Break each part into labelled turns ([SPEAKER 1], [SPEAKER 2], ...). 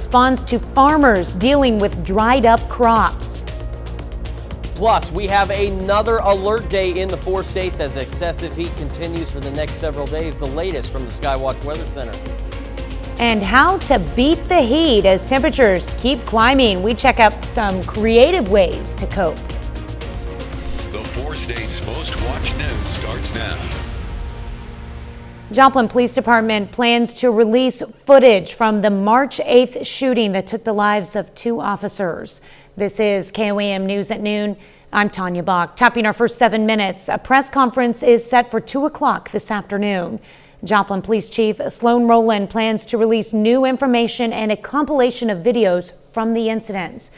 [SPEAKER 1] Responds to farmers dealing with dried up crops.
[SPEAKER 2] Plus, we have another alert day in the 4 states as excessive heat continues for the next several days. The latest from the Skywatch Weather Center.
[SPEAKER 1] And how to beat the heat as temperatures keep climbing. We check out some creative ways to cope.
[SPEAKER 3] The 4 states' most watched news starts now.
[SPEAKER 1] Joplin Police Department plans to release footage from the March 8th shooting that took the lives of 2 officers. This is KOAM News at Noon. I'm Tanya Bach. Topping our first 7 minutes, a press conference is set for 2 o'clock this afternoon. Joplin Police Chief Sloan Rowland plans to release new information and a compilation of videos from the incidents.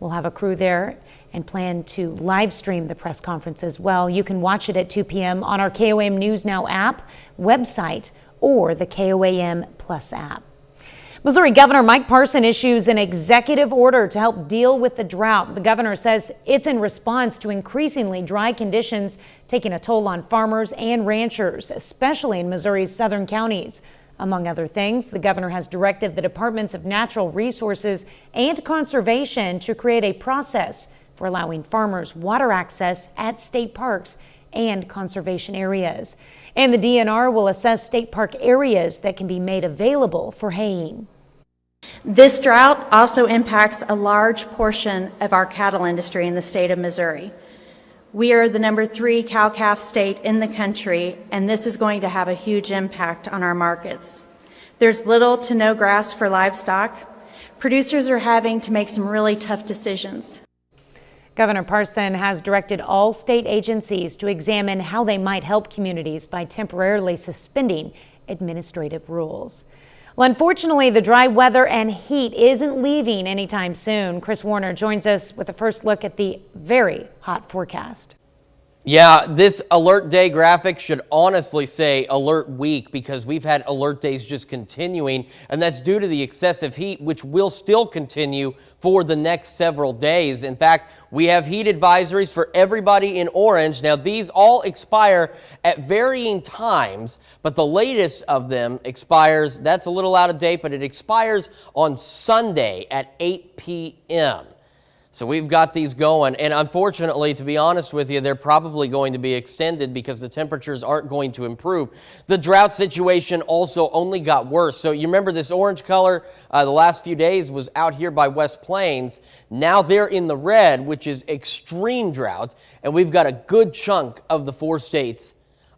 [SPEAKER 1] We'll have a crew there and plan to live stream the press conference as well. You can watch it at 2 p.m. on our KOAM News Now app, website, or the KOAM Plus app. Missouri Governor Mike Parson issues an executive order to help deal with the drought. The governor says it's in response to increasingly dry conditions taking a toll on farmers and ranchers, especially in Missouri's southern counties. Among other things, the governor has directed the Departments of Natural Resources and Conservation to create a process for allowing farmers water access at state parks and conservation areas. And the DNR will assess state park areas that can be made available for haying.
[SPEAKER 4] This drought also impacts a large portion of our cattle industry in the state of Missouri. We are the number 3 cow-calf state in the country, and this is going to have a huge impact on our markets. There's little to no grass for livestock. Producers are having to make some really tough decisions.
[SPEAKER 1] Governor Parson has directed all state agencies to examine how they might help communities by temporarily suspending administrative rules. Well, unfortunately, the dry weather and heat isn't leaving anytime soon. Chris Warner joins us with a first look at the very hot forecast.
[SPEAKER 2] Yeah, this alert day graphic should honestly say alert week because we've had alert days just continuing, and that's due to the excessive heat, which will still continue for the next several days. In fact, we have heat advisories for everybody in orange. Now, these all expire at varying times, but the latest of them expires, that's a little out of date, but it expires on Sunday at 8 p.m. So we've got these going, and unfortunately, to be honest with you, they're probably going to be extended because the temperatures aren't going to improve. The drought situation also only got worse. So you remember this orange color the last few days was out here by West Plains. Now they're in the red, which is extreme drought, and we've got a good chunk of the 4 states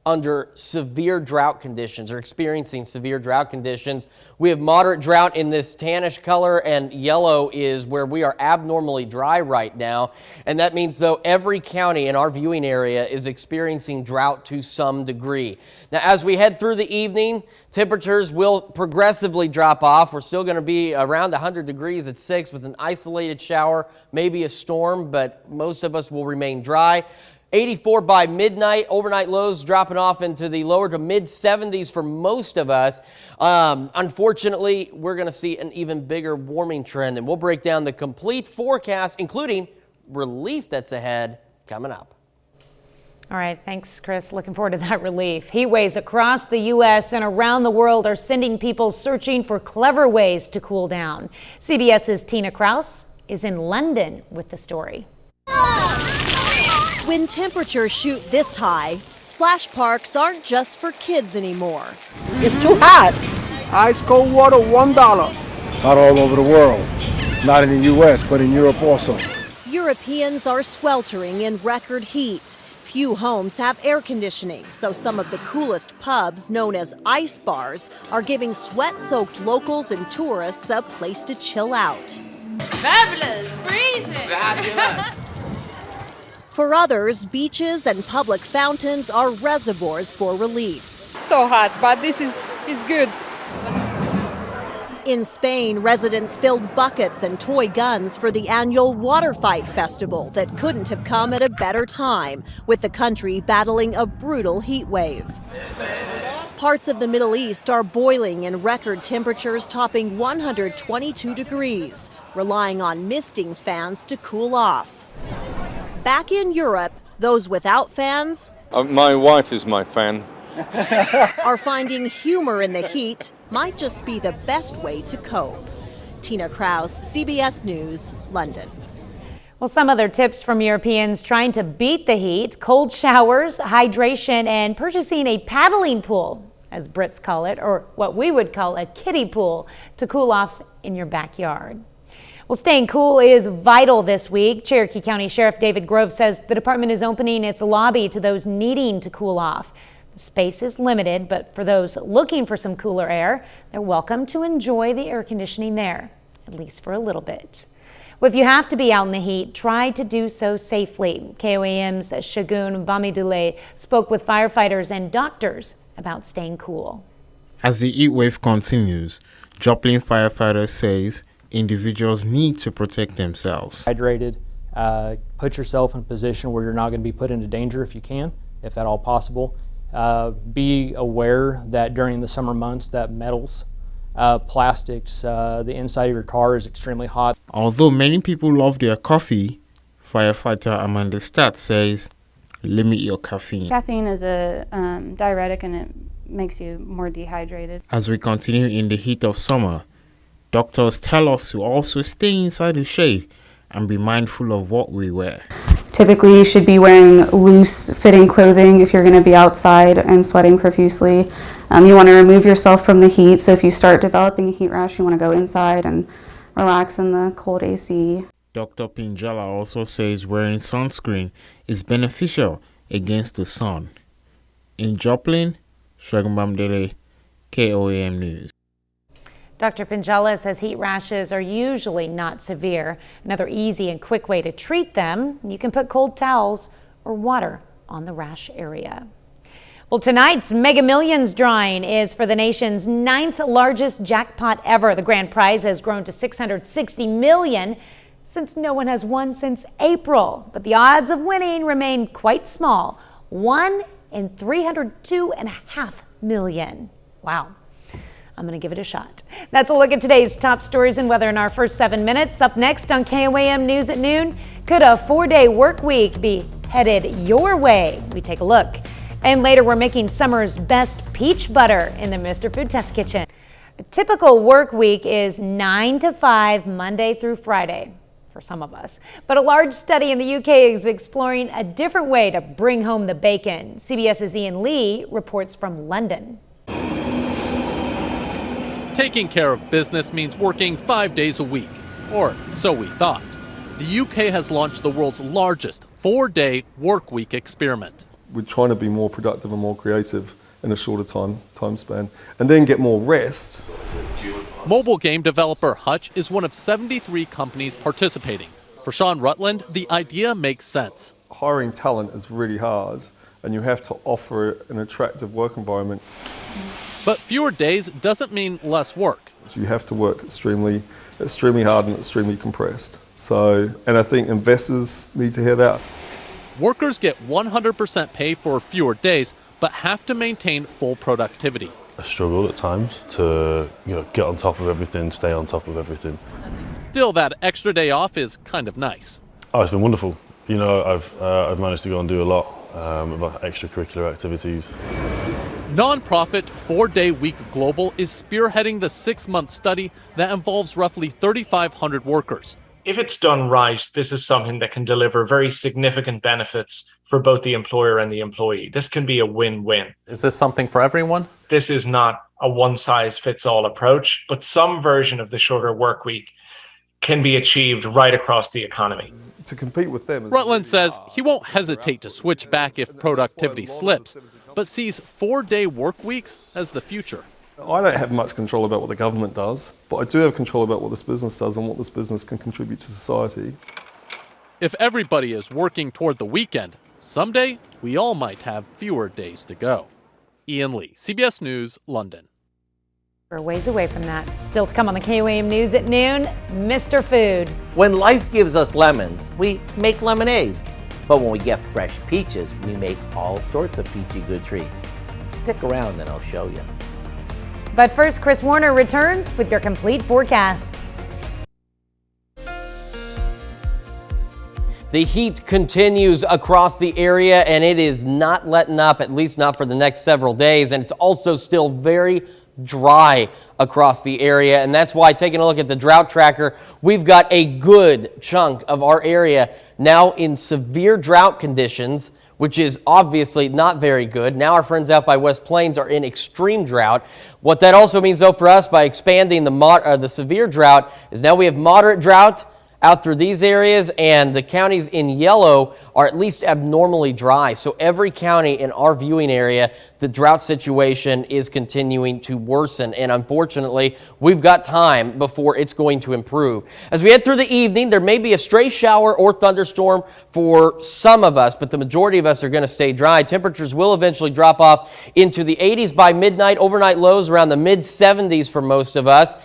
[SPEAKER 2] under severe drought conditions or experiencing severe drought conditions. We have moderate drought in this tannish color, and yellow is where we are abnormally dry right now. And that means, though, every county in our viewing area is experiencing drought to some degree. Now, as we head through the evening, temperatures will progressively drop off. We're still going to be around 100 degrees at 6 with an isolated shower, maybe a storm, but most of us will remain dry. 84 by midnight, overnight lows dropping off into the lower to mid 70s for most of us. Unfortunately, we're going to see an even bigger warming trend, and we'll break down the complete forecast, including relief that's ahead, coming up.
[SPEAKER 1] All right, thanks, Chris. Looking forward to that relief. Heat waves across the U.S. and around the world are sending people searching for clever ways to cool down. CBS's Tina Kraus is in London with the story.
[SPEAKER 5] When temperatures shoot this high, splash parks aren't just for kids anymore.
[SPEAKER 6] It's too hot. Ice cold water, $1.
[SPEAKER 7] Not all over the world, not in the U.S., but in Europe also.
[SPEAKER 5] Europeans are sweltering in record heat. Few homes have air conditioning, so some of the coolest pubs, known as ice bars, are giving sweat-soaked locals and tourists a place to chill out.
[SPEAKER 8] It's fabulous, freezing. Fabulous.
[SPEAKER 5] For others, beaches and public fountains are reservoirs for relief.
[SPEAKER 8] So hot, but this is good.
[SPEAKER 5] In Spain, residents filled buckets and toy guns for the annual Water Fight Festival that couldn't have come at a better time, with the country battling a brutal heat wave. Parts of the Middle East are boiling in record temperatures topping 122 degrees, relying on misting fans to cool off. Back in Europe, those without fans
[SPEAKER 9] My wife is my fan.
[SPEAKER 5] are finding humor in the heat might just be the best way to cope. Tina Kraus, CBS News, London.
[SPEAKER 1] Well, some other tips from Europeans trying to beat the heat: cold showers, hydration, and purchasing a paddling pool, as Brits call it, or what we would call a kiddie pool, to cool off in your backyard. Well, staying cool is vital this week. Cherokee County Sheriff David Grove says the department is opening its lobby to those needing to cool off. The space is limited, but for those looking for some cooler air, they're welcome to enjoy the air conditioning there, at least for a little bit. Well, if you have to be out in the heat, try to do so safely. KOAM's Shagun Bamidule spoke with firefighters and doctors about staying cool.
[SPEAKER 10] As the heat wave continues, Joplin firefighters says individuals need to protect themselves.
[SPEAKER 11] Hydrated, put yourself in a position where you're not going to be put into danger if you can, if at all possible. Be aware that during the summer months that metals, plastics, the inside of your car is extremely hot.
[SPEAKER 10] Although many people love their coffee, firefighter Amanda Stott says limit your caffeine.
[SPEAKER 12] Caffeine is a diuretic and it makes you more dehydrated.
[SPEAKER 10] As we continue in the heat of summer, doctors tell us to also stay inside the shade and be mindful of what we wear.
[SPEAKER 12] Typically, you should be wearing loose fitting clothing if you're going to be outside and sweating profusely. You want to remove yourself from the heat, so if you start developing a heat rash, you want to go inside and relax in the cold AC.
[SPEAKER 10] Dr. Pinjala also says wearing sunscreen is beneficial against the sun. In Joplin, Shagun Bamidele, KOAM News.
[SPEAKER 1] Dr. Pinjala says heat rashes are usually not severe. Another easy and quick way to treat them, you can put cold towels or water on the rash area. Well, tonight's Mega Millions drawing is for the nation's 9th largest jackpot ever. The grand prize has grown to $660 million since no one has won since April. But the odds of winning remain quite small. 1 in 302.5 million. Wow. I'm going to give it a shot. That's a look at today's top stories and weather in our first 7 minutes. Up next on KOAM News at noon, could a 4-day work week be headed your way? We take a look. And later, we're making summer's best peach butter in the Mr. Food Test Kitchen. A typical work week is 9 to 5, Monday through Friday, for some of us. But a large study in the UK is exploring a different way to bring home the bacon. CBS's Ian Lee reports from London.
[SPEAKER 13] Taking care of business means working 5 days a week, or so we thought. The UK has launched the world's largest 4-day work week experiment.
[SPEAKER 14] We're trying to be more productive and more creative in a shorter time span, and then get more rest.
[SPEAKER 13] Mobile game developer Hutch is one of 73 companies participating. For Sean Rutland, the idea makes sense.
[SPEAKER 14] Hiring talent is really hard, and you have to offer an attractive work environment.
[SPEAKER 13] But fewer days doesn't mean less work.
[SPEAKER 14] So you have to work extremely hard and extremely compressed. And I think investors need to hear that.
[SPEAKER 13] Workers get 100% pay for fewer days, but have to maintain full productivity.
[SPEAKER 15] I struggle at times to get on top of everything, stay on top of everything.
[SPEAKER 13] Still, that extra day off is kind of nice.
[SPEAKER 15] Oh, it's been wonderful. I've managed to go and do a lot about extracurricular activities.
[SPEAKER 13] Nonprofit 4-Day Week Global is spearheading the 6-month study that involves roughly 3,500 workers.
[SPEAKER 16] If it's done right, this is something that can deliver very significant benefits for both the employer and the employee. This can be a win-win.
[SPEAKER 13] Is this something for everyone?
[SPEAKER 16] This is not a one-size-fits-all approach, but some version of the shorter work week can be achieved right across the economy.
[SPEAKER 14] To compete with them.
[SPEAKER 13] Rutland says he won't hesitate to switch back if productivity slips, but sees 4-day work weeks as the future.
[SPEAKER 14] I don't have much control about what the government does, but I do have control about what this business does and what this business can contribute to society.
[SPEAKER 13] If everybody is working toward the weekend, someday we all might have fewer days to go. Ian Lee, CBS News, London.
[SPEAKER 1] We're a ways away from that. Still to come on the KOAM News at noon, Mr. Food.
[SPEAKER 17] When life gives us lemons, we make lemonade. But when we get fresh peaches, we make all sorts of peachy good treats. Stick around and I'll show you.
[SPEAKER 1] But first, Chris Warner returns with your complete forecast.
[SPEAKER 2] The heat continues across the area and it is not letting up, at least not for the next several days. And it's also still very dry across the area. And that's why, taking a look at the drought tracker, we've got a good chunk of our area now in severe drought conditions, which is obviously not very good. Now our friends out by West Plains are in extreme drought. What that also means, though, for us, by expanding the severe drought, is now we have moderate drought out through these areas, and the counties in yellow are at least abnormally dry. So every county in our viewing area, the drought situation is continuing to worsen, and unfortunately, we've got time before it's going to improve. As we head through the evening, there may be a stray shower or thunderstorm for some of us, but the majority of us are going to stay dry. Temperatures will eventually drop off into the 80s by midnight. Overnight lows around the mid-70s for most of us.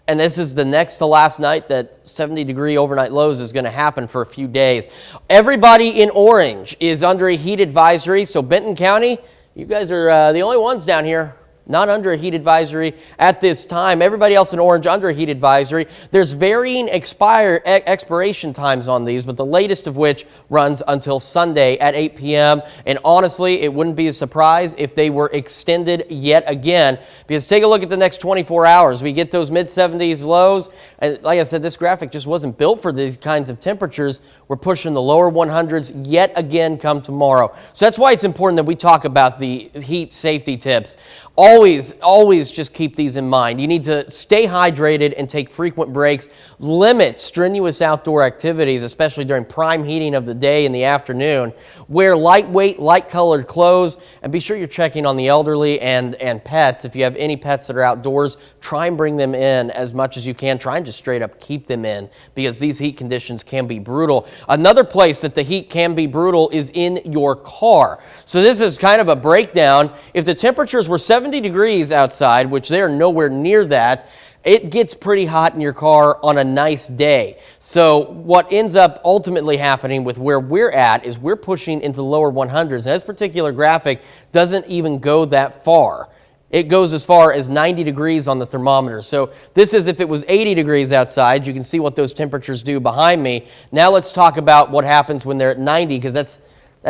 [SPEAKER 2] And this is the next to last night that 70-degree overnight lows is going to happen for a few days. Everybody in orange is under a heat advisory. So Benton County, you guys are the only ones down here not under a heat advisory at this time. Everybody else in orange under a heat advisory. There's varying expiration times on these, but the latest of which runs until Sunday at 8 p.m. And honestly, it wouldn't be a surprise if they were extended yet again, because take a look at the next 24 hours. We get those mid-70s lows, and like I said, this graphic just wasn't built for these kinds of temperatures. We're pushing the lower 100s yet again come tomorrow. So that's why it's important that we talk about the heat safety tips. Always just keep these in mind. You need to stay hydrated and take frequent breaks. Limit strenuous outdoor activities, especially during prime heating of the day in the afternoon. Wear lightweight, light-colored clothes, and be sure you're checking on the elderly and pets. If you have any pets that are outdoors, try and bring them in as much as you can. Try and just straight up keep them in, because these heat conditions can be brutal. Another place that the heat can be brutal is in your car. So this is kind of a breakdown. If the temperatures were 70 degrees outside, which they are nowhere near that, it gets pretty hot in your car on a nice day. So what ends up ultimately happening with where we're at is we're pushing into the lower 100s. And this particular graphic doesn't even go that far. It goes as far as 90 degrees on the thermometer. So this is if it was 80 degrees outside. You can see what those temperatures do behind me. Now let's talk about what happens when they're at 90, because that's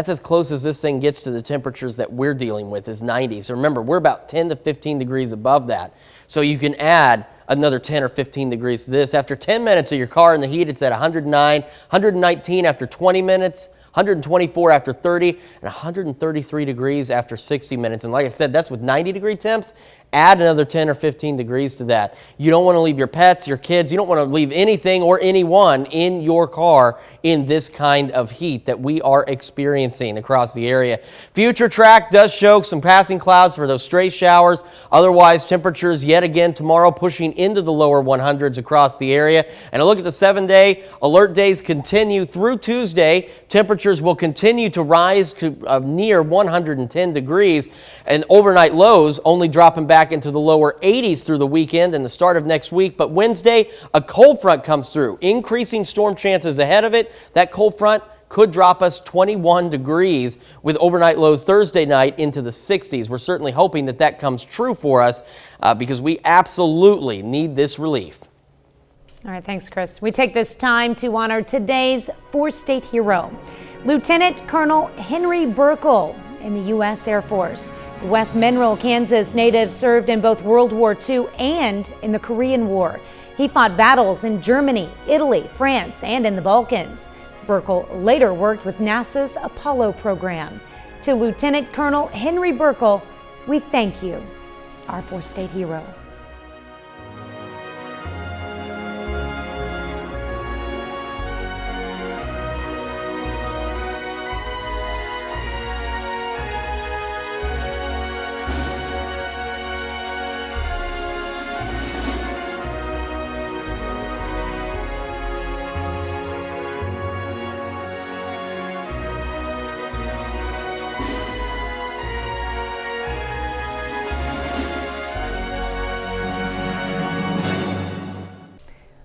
[SPEAKER 2] as close as this thing gets to the temperatures that we're dealing with, is 90. So remember, we're about 10 to 15 degrees above that. So you can add another 10 or 15 degrees to this. After 10 minutes of your car in the heat, it's at 109, 119 after 20 minutes, 124 after 30, and 133 degrees after 60 minutes. And like I said, that's with 90-degree temps. Add another 10 or 15 degrees to that. You don't want to leave your pets, your kids, you don't want to leave anything or anyone in your car in this kind of heat that we are experiencing across the area. Future track does show some passing clouds for those stray showers. Otherwise, temperatures yet again tomorrow pushing into the lower 100s across the area. And a look at the 7-day alert days continue through Tuesday. Temperatures will continue to rise to near 110 degrees, and overnight lows only dropping back into the lower 80s through the weekend and the start of next week. But Wednesday, a cold front comes through, increasing storm chances ahead of it. That cold front could drop us 21 degrees with overnight lows Thursday night into the 60s. We're certainly hoping that that comes true for us because we absolutely need this relief.
[SPEAKER 1] All right, thanks, Chris. We take this time to honor today's four-state hero, Lieutenant Colonel Henry Burkle in the U.S. Air Force. The West Mineral, Kansas native served in both World War II and in the Korean War. He fought battles in Germany, Italy, France, and in the Balkans. Burkle later worked with NASA's Apollo program. To Lieutenant Colonel Henry Burkle, we thank you, our four-state hero.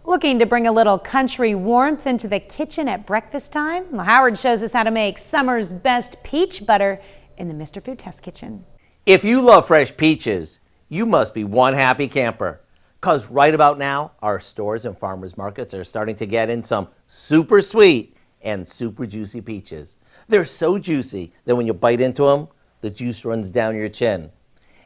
[SPEAKER 1] Looking to bring a little country warmth into the kitchen at breakfast time? Well, Howard shows us how to make summer's best peach butter in the Mr. Food Test Kitchen.
[SPEAKER 17] If you love fresh peaches, you must be one happy camper. Because right about now, our stores and farmers markets are starting to get in some super sweet and super juicy peaches. They're so juicy that when you bite into them, the juice runs down your chin.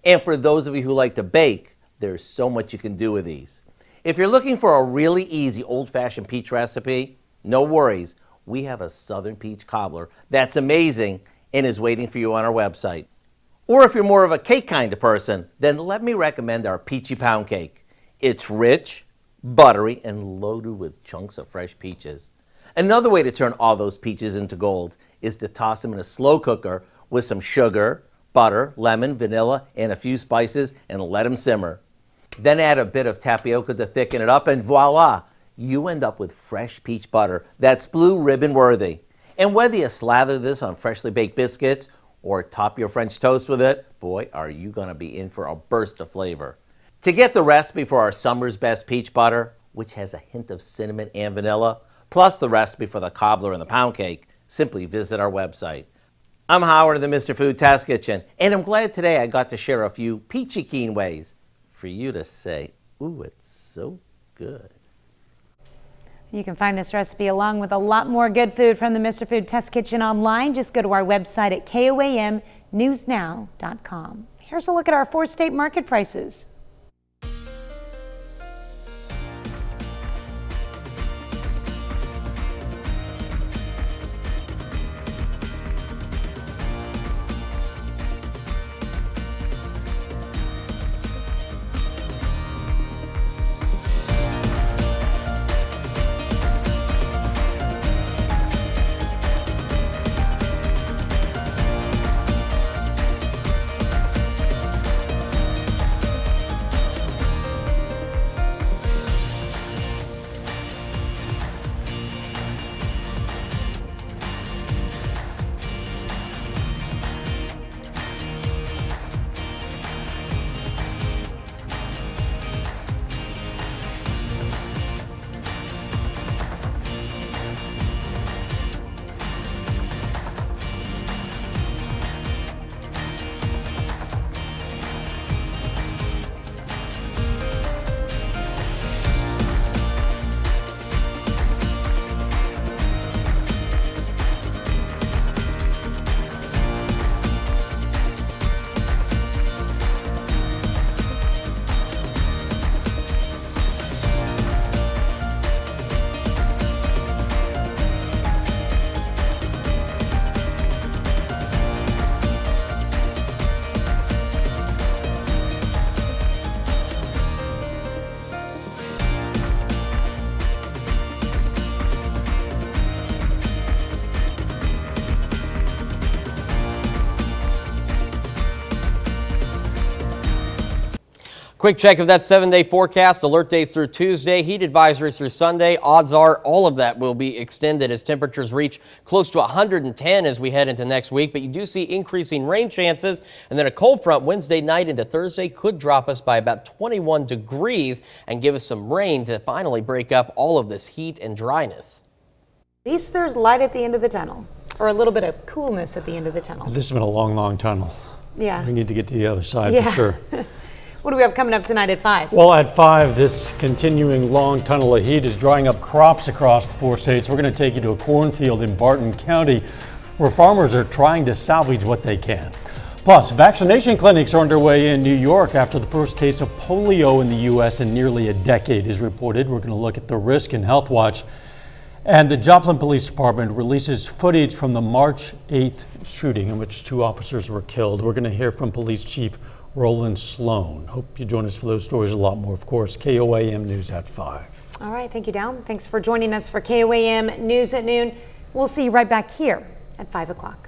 [SPEAKER 17] And for those of you who like to bake, There's so much you can do with these. If you're looking for a really easy old-fashioned peach recipe, no worries. We have a Southern peach cobbler that's amazing and is waiting for you on our website. Or if you're more of a cake kind of person, then let me recommend our Peachy Pound Cake. It's rich, buttery, and loaded with chunks of fresh peaches. Another way to turn all those peaches into gold is to toss them in a slow cooker with some sugar, butter, lemon, vanilla, and a few spices and let them simmer. Then add a bit of tapioca to thicken it up and voila, you end up with fresh peach butter that's blue ribbon worthy. And whether you slather this on freshly baked biscuits or top your French toast with it, boy, are you gonna be in for a burst of flavor. To get the recipe for our summer's best peach butter, which has a hint of cinnamon and vanilla, plus the recipe for the cobbler and the pound cake, simply visit our website. I'm Howard of the Mr. Food Test Kitchen, and I'm glad today I got to share a few peachy keen ways for you to say, ooh, it's so good.
[SPEAKER 1] You can find this recipe along with a lot more good food from the Mr. Food Test Kitchen online. Just go to our website at KOAMnewsnow.com. Here's a look at our 4-state market prices.
[SPEAKER 2] Quick check of that 7-day forecast. Alert days through Tuesday, heat advisories through Sunday. Odds are all of that will be extended as temperatures reach close to 110 as we head into next week. But you do see increasing rain chances. And then a cold front Wednesday night into Thursday could drop us by about 21 degrees and give us some rain to finally break up all of this heat and dryness.
[SPEAKER 1] At least there's light at the end of the tunnel, or a little bit of coolness at the end of the tunnel.
[SPEAKER 18] This has been a long, long tunnel.
[SPEAKER 1] Yeah.
[SPEAKER 18] We need to get to the other side
[SPEAKER 1] Yeah.
[SPEAKER 18] for sure.
[SPEAKER 1] What do we have coming up tonight at 5?
[SPEAKER 18] Well, at 5, this continuing long tunnel of heat is drying up crops across the 4 states. We're going to take you to a cornfield in Barton County where farmers are trying to salvage what they can. Plus, vaccination clinics are underway in New York after the first case of polio in the U.S. in nearly a decade is reported. We're going to look at the risk in Health Watch. And the Joplin Police Department releases footage from the March 8th shooting in which 2 officers were killed. We're going to hear from Police Chief Roland Sloan. Hope you join us for those stories, a lot more, of course. KOAM News at 5.
[SPEAKER 1] All right, thank you, Down. Thanks for joining us for KOAM News at Noon. We'll see you right back here at 5 o'clock.